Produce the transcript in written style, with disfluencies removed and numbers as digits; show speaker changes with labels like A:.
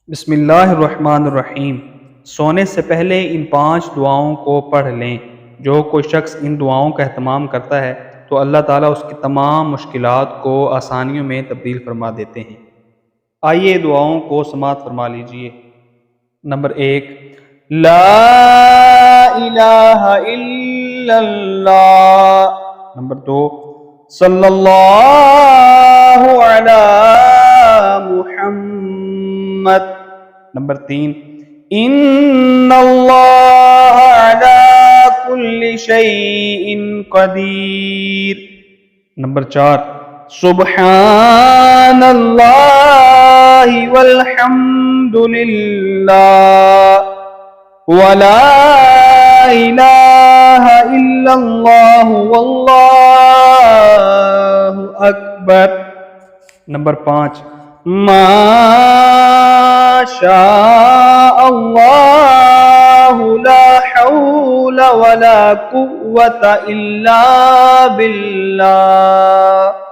A: بسم اللہ الرحمن الرحیم۔ سونے سے پہلے ان 5 دعاؤں کو پڑھ لیں۔ جو کوئی شخص ان دعاؤں کا اہتمام کرتا ہے تو اللہ تعالیٰ اس کی تمام مشکلات کو آسانیوں میں تبدیل فرما دیتے ہیں۔ آئیے دعاؤں کو سماعت فرما لیجئے۔ نمبر 1، لا الہ الا اللہ۔ نمبر 2، صلی اللہ علی محمد۔ نمبر 3، ان اللہ علی کل شیء قدیر۔ نمبر 4، سبحان اللہ والحمد للہ ولا الہ الا اللہ واللہ اکبر۔ نمبر 5، ما شاء اللہ لا حول ولا قوة الا باللہ۔